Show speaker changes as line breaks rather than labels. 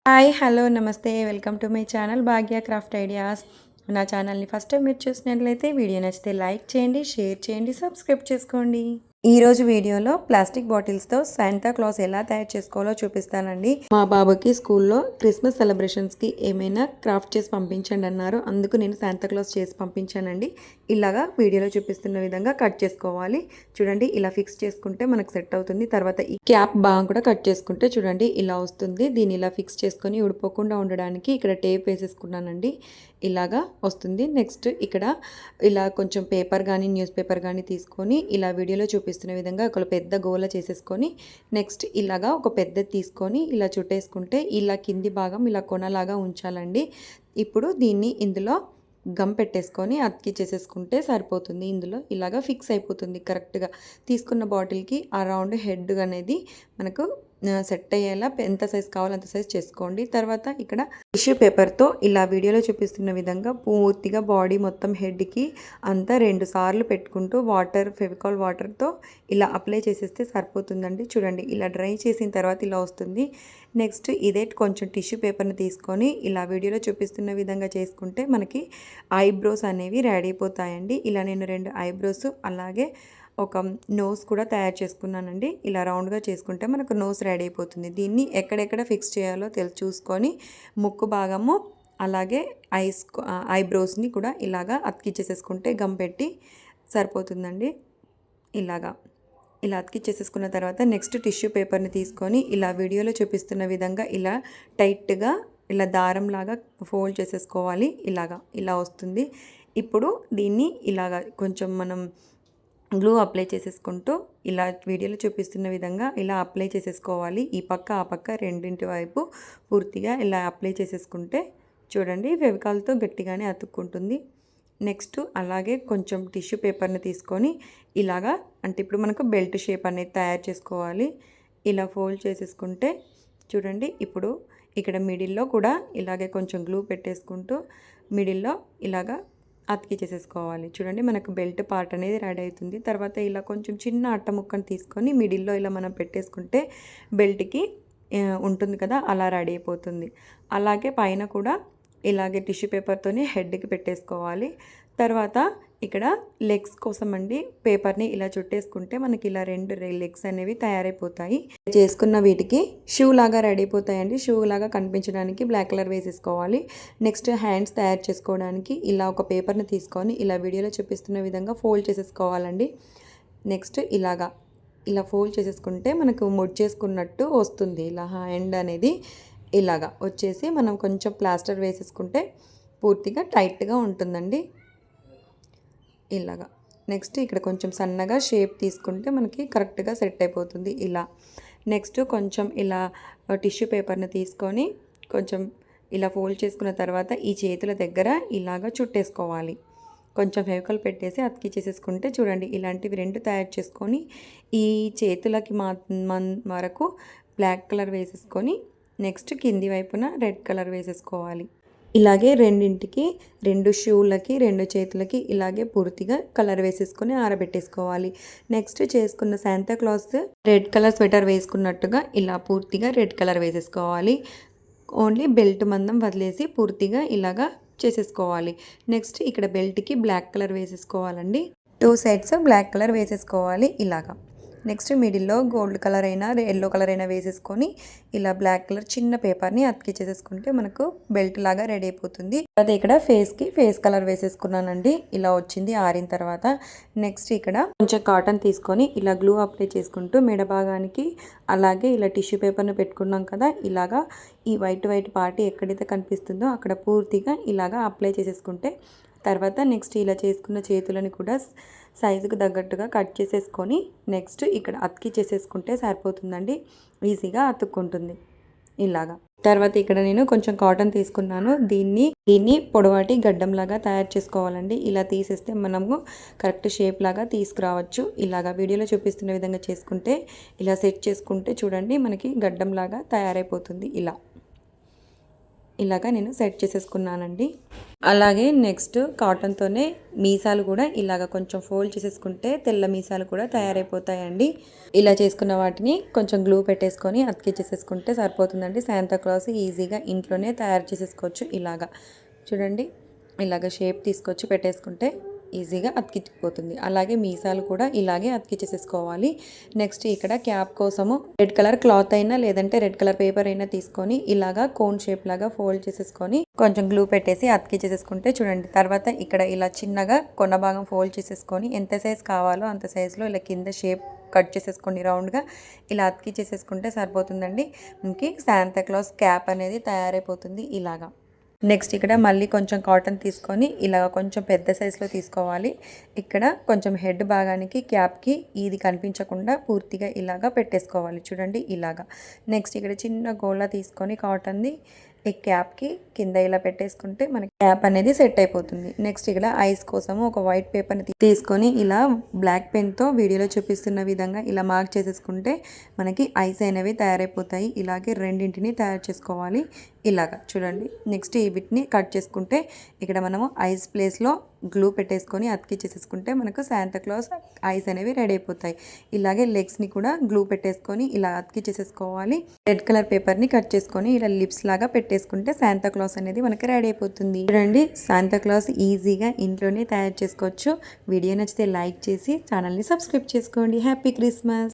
Hi hello నమస్తే welcome to my channel Bhagya craft ideas. నా ఛానల్ని ఫస్ట్ టైం మీరు చూసినట్లయితే వీడియో నచ్చితే లైక్ చేయండి, షేర్ చేయండి, సబ్స్క్రైబ్ చేసుకోండి. ఈరోజు వీడియోలో ప్లాస్టిక్ బాటిల్స్తో శాంటా క్లాస్ ఎలా తయారు చేసుకోవాలో చూపిస్తానండి. మా బాబుకి స్కూల్లో క్రిస్మస్ సెలబ్రేషన్స్కి ఏమైనా క్రాఫ్ట్ చేసి పంపించండి అన్నారు. అందుకు నేను శాంటా క్లాస్ చేసి పంపించానండి. ఇలాగా వీడియోలో చూపిస్తున్న విధంగా కట్ చేసుకోవాలి. చూడండి, ఇలా ఫిక్స్ చేసుకుంటే మనకు సెట్ అవుతుంది. తర్వాత ఈ క్యాప్ బాగా కూడా కట్ చేసుకుంటే చూడండి ఇలా వస్తుంది. దీన్ని ఇలా ఫిక్స్ చేసుకొని ఊడిపోకుండా ఉండడానికి ఇక్కడ టేప్ వేసేసుకున్నానండి. ఇలాగా వస్తుంది. నెక్స్ట్ ఇక్కడ ఇలా కొంచెం పేపర్ కానీ న్యూస్ పేపర్ కానీ తీసుకొని ఇలా వీడియోలో చూపిస్తున్న విధంగా ఒక పెద్ద గోల చేసేసుకొని నెక్స్ట్ ఇలాగా ఒక పెద్దది తీసుకొని ఇలా చుట్టేసుకుంటే ఇలా కింది భాగం ఇలా కొనలాగా ఉంచాలండి. ఇప్పుడు దీన్ని ఇందులో గమ్ పెట్టేసుకొని అతికిచ్చేసేసుకుంటే సరిపోతుంది. ఇందులో ఇలాగా ఫిక్స్ అయిపోతుంది కరెక్ట్గా. తీసుకున్న బాటిల్కి ఆ రౌండ్ హెడ్ అనేది మనకు సెట్ అయ్యేలా ఎంత సైజ్ కావాలో అంత సైజ్ చేసుకోండి. తర్వాత ఇక్కడ టిష్యూ పేపర్తో ఇలా వీడియోలో చూపిస్తున్న విధంగా పూర్తిగా బాడీ మొత్తం హెడ్కి అంతా 2 సార్లు పెట్టుకుంటూ ఫెవికాల్ వాటర్తో ఇలా అప్లై చేసేస్తే సరిపోతుందండి. చూడండి, ఇలా డ్రై చేసిన తర్వాత ఇలా వస్తుంది. నెక్స్ట్ ఇదే కొంచెం టిష్యూ పేపర్ని తీసుకొని ఇలా వీడియోలో చూపిస్తున్న విధంగా చేసుకుంటే మనకి ఐబ్రోస్ అనేవి రెడీ అయిపోతాయండి. ఇలా నేను 2 ఐబ్రోస్ అలాగే ఒక నోస్ కూడా తయారు చేసుకున్నానండి. ఇలా రౌండ్గా చేసుకుంటే మనకు నోస్ రెడీ అయిపోతుంది. దీన్ని ఎక్కడెక్కడ ఫిక్స్ చేయాలో చూసుకొని ముక్కు భాగము అలాగే ఐబ్రోస్ని కూడా ఇలాగా అతికిచ్చేసేసుకుంటే గమ్ పెట్టి సరిపోతుందండి. ఇలా అతికిచ్చేసేసుకున్న తర్వాత నెక్స్ట్ టిష్యూ పేపర్ని తీసుకొని ఇలా వీడియోలో చూపిస్తున్న విధంగా ఇలా టైట్గా ఇలా దారంలాగా ఫోల్డ్ చేసేసుకోవాలి. ఇలా వస్తుంది. ఇప్పుడు దీన్ని ఇలాగా కొంచెం మనం గ్లూ అప్లై చేసేసుకుంటూ ఇలా వీడియోలో చూపిస్తున్న విధంగా ఇలా అప్లై చేసేసుకోవాలి. ఈ పక్క ఆ పక్క రెండింటి వైపు పూర్తిగా ఇలా అప్లై చేసేసుకుంటే చూడండి ఫెవికాల్తో గట్టిగానే అతుక్కుంటుంది. నెక్స్ట్ అలాగే కొంచెం టిష్యూ పేపర్ని తీసుకొని ఇలాగా అంటే ఇప్పుడు మనకు బెల్ట్ షేప్ అనేది తయారు చేసుకోవాలి. ఇలా ఫోల్డ్ చేసేసుకుంటే చూడండి ఇప్పుడు ఇక్కడ మిడిల్లో కూడా ఇలాగే కొంచెం గ్లూ పెట్టేసుకుంటూ మిడిల్లో ఇలాగా అతికిచ్చేసేసుకోవాలి. చూడండి, మనకు బెల్ట్ పార్ట్ అనేది రెడీ అవుతుంది. తర్వాత ఇలా కొంచెం చిన్న అట్ట ముక్కను తీసుకొని మిడిల్లో ఇలా మనం పెట్టేసుకుంటే బెల్ట్కి ఉంటుంది కదా, అలా రెడీ అయిపోతుంది. అలాగే పైన కూడా ఇలాగే టిష్యూ పేపర్తోనే హెడ్కి పెట్టేసుకోవాలి. తర్వాత ఇక్కడ లెగ్స్ కోసం అండి పేపర్ని ఇలా చుట్టేసుకుంటే మనకి ఇలా 2 లెగ్స్ అనేవి తయారైపోతాయి. చేసుకున్న వీటికి షూ లాగా రెడీ అయిపోతాయండి. షూ లాగా కనిపించడానికి బ్లాక్ కలర్ వేసేసుకోవాలి. నెక్స్ట్ హ్యాండ్స్ తయారు చేసుకోవడానికి ఇలా ఒక పేపర్ని తీసుకొని ఇలా వీడియోలో చూపిస్తున్న విధంగా ఫోల్డ్ చేసేసుకోవాలండి. నెక్స్ట్ ఇలా ఫోల్డ్ చేసేసుకుంటే మనకు ముడ్చేసుకున్నట్టు వస్తుంది. ఇలా హ్యాండ్ అనేది ఇలాగా వచ్చేసి మనం కొంచెం ప్లాస్టర్ వేసేసుకుంటే పూర్తిగా టైట్గా ఉంటుందండి. ఇలాగా నెక్స్ట్ ఇక్కడ కొంచెం సన్నగా షేప్ తీసుకుంటే మనకి కరెక్ట్గా సెట్ అయిపోతుంది. ఇలా నెక్స్ట్ కొంచెం ఇలా టిష్యూ పేపర్ని తీసుకొని కొంచెం ఇలా ఫోల్డ్ చేసుకున్న తర్వాత ఈ చేతుల దగ్గర ఇలాగా చుట్టేసుకోవాలి. కొంచెం ఫెవికాల్ పెట్టేసి అతికిచ్చేసేసుకుంటే చూడండి ఇలాంటివి 2 తయారు చేసుకొని ఈ చేతులకి వరకు బ్లాక్ కలర్ వేసేసుకొని నెక్స్ట్ కింది వైపున రెడ్ కలర్ వేసేసుకోవాలి. ఇలాగే 2 షూలకి 2 చేతులకి ఇలాగే పూర్తిగా కలర్ వేసేసుకొని ఆరబెట్టేసుకోవాలి. నెక్స్ట్ చేసుకున్న Santa Claus red colour sweater వేసుకున్నట్టుగా ఇలా పూర్తిగా రెడ్ కలర్ వేసేసుకోవాలి. ఓన్లీ బెల్ట్ మందం వదిలేసి పూర్తిగా ఇలాగా చేసేసుకోవాలి. నెక్స్ట్ ఇక్కడ బెల్ట్కి బ్లాక్ కలర్ వేసేసుకోవాలండి. 2 సైడ్స్ బ్లాక్ కలర్ వేసేసుకోవాలి. ఇలాగా నెక్స్ట్ మిడిల్లో గోల్డ్ కలర్ అయినా ఎల్లో కలర్ అయినా వేసేసుకొని ఇలా బ్లాక్ కలర్ చిన్న పేపర్ని అతికిచ్చేసేసుకుంటే మనకు బెల్ట్ లాగా రెడీ అయిపోతుంది. అదే ఇక్కడ ఫేస్ కలర్ వేసేసుకున్నానండి. ఇలా వచ్చింది ఆరిన తర్వాత. నెక్స్ట్ ఇక్కడ కొంచెం కాటన్ తీసుకొని ఇలా గ్లూ అప్లై చేసుకుంటూ మెడ భాగానికి అలాగే ఇలా టిష్యూ పేపర్ని పెట్టుకున్నాం కదా, ఇలాగా ఈ వైట్ పార్ట్ ఎక్కడైతే కనిపిస్తుందో అక్కడ పూర్తిగా ఇలాగా అప్లై చేసేసుకుంటే తర్వాత నెక్స్ట్ ఇలా చేసుకున్న చేతులని కూడా సైజుకు తగ్గట్టుగా కట్ చేసేసుకొని నెక్స్ట్ ఇక్కడ అతికిచ్చేసేసుకుంటే సరిపోతుందండి. ఈజీగా అతుక్కుంటుంది ఇలాగా. తర్వాత ఇక్కడ నేను కొంచెం కాటన్ తీసుకున్నాను. దీన్ని పొడవాటి గడ్డంలాగా తయారు చేసుకోవాలండి. ఇలా తీసేస్తే మనము కరెక్ట్ షేప్ లాగా తీసుకురావచ్చు. ఇలాగా వీడియోలో చూపిస్తున్న విధంగా చేసుకుంటే ఇలా సెట్ చేసుకుంటే చూడండి మనకి గడ్డంలాగా తయారైపోతుంది. ఇలాగా నేను సెట్ చేసేసుకున్నానండి. అలాగే నెక్స్ట్ కాటన్తోనే మీసాలు కూడా ఇలాగ కొంచెం ఫోల్డ్ చేసేసుకుంటే తెల్ల మీసాలు కూడా తయారైపోతాయండి. ఇలా చేసుకున్న వాటిని కొంచెం గ్లూ పెట్టేసుకొని అతికిచ్చేసేసుకుంటే సరిపోతుందండి. శాంతాక్లాస్ ఈజీగా ఇంట్లోనే తయారు చేసేసుకోవచ్చు. ఇలాగా చూడండి, ఇలాగ షేప్ తీసుకొచ్చి పెట్టేసుకుంటే ఈజీగా అతికిపోతుంది. అలాగే మీసాలు కూడా ఇలాగే అతికిచ్చేసేసుకోవాలి. నెక్స్ట్ ఇక్కడ క్యాప్ కోసము రెడ్ కలర్ క్లాత్ అయినా లేదంటే రెడ్ కలర్ పేపర్ అయినా తీసుకొని ఇలాగా కోన్ షేప్ లాగా ఫోల్డ్ చేసేసుకొని కొంచెం గ్లూ పెట్టేసి అతికిచ్చేసేసుకుంటే చూడండి. తర్వాత ఇక్కడ ఇలా చిన్నగా కొన్న భాగం ఫోల్డ్ చేసేసుకొని ఎంత సైజ్ కావాలో అంత సైజులో ఇలా కింద షేప్ కట్ చేసేసుకోండి. రౌండ్గా ఇలా అతికిచ్చేసేసుకుంటే సరిపోతుందండి. మనకి శాంతాక్లాస్ క్యాప్ అనేది తయారైపోతుంది ఇలాగా. నెక్స్ట్ ఇక్కడ మళ్ళీ కొంచెం కాటన్ తీసుకొని ఇలా కొంచెం పెద్ద సైజులో తీసుకోవాలి. ఇక్కడ కొంచెం హెడ్ భాగానికి క్యాప్కి ఇది కనిపించకుండా పూర్తిగా ఇలాగా పెట్టేసుకోవాలి. చూడండి ఇలాగా. నెక్స్ట్ ఇక్కడ చిన్న గోళ తీసుకొని కాటన్ది ఈ క్యాప్కి కింద ఇలా పెట్టేసుకుంటే మనకి క్యాప్ అనేది సెట్ అయిపోతుంది. నెక్స్ట్ ఇక్కడ ఐస్ కోసము ఒక వైట్ పేపర్ని తీసుకొని ఇలా బ్లాక్ పెన్తో వీడియోలో చూపిస్తున్న విధంగా ఇలా మార్క్ చేసేసుకుంటే మనకి ఐస్ అనేవి తయారైపోతాయి. ఇలాగే రెండింటిని తయారు చేసుకోవాలి. ఇలాగా చూడండి. నెక్స్ట్ వీటిని కట్ చేసుకుంటే ఇక్కడ మనము ఐస్ ప్లేస్లో గ్లూ పెట్టేసుకొని అతికిచ్చేసేసుకుంటే మనకు శాంతాక్లాస్ ఐస్ అనేవి రెడీ అయిపోతాయి. ఇలాగే లెగ్స్ని కూడా గ్లూ పెట్టేసుకొని ఇలా అతికిచ్చేసేసుకోవాలి. రెడ్ కలర్ పేపర్ని కట్ చేసుకొని ఇలా లిప్స్ లాగా పెట్టేసుకుంటే శాంతాక్లాస్ అనేది మనకి రెడీ అయిపోతుంది. చూడండి, శాంతాక్లాస్ ఈజీగా ఇంట్లోనే తయారు చేసుకోవచ్చు. వీడియో నచ్చితే లైక్ చేసి ఛానల్ని సబ్స్క్రైబ్ చేసుకోండి. Happy Christmas.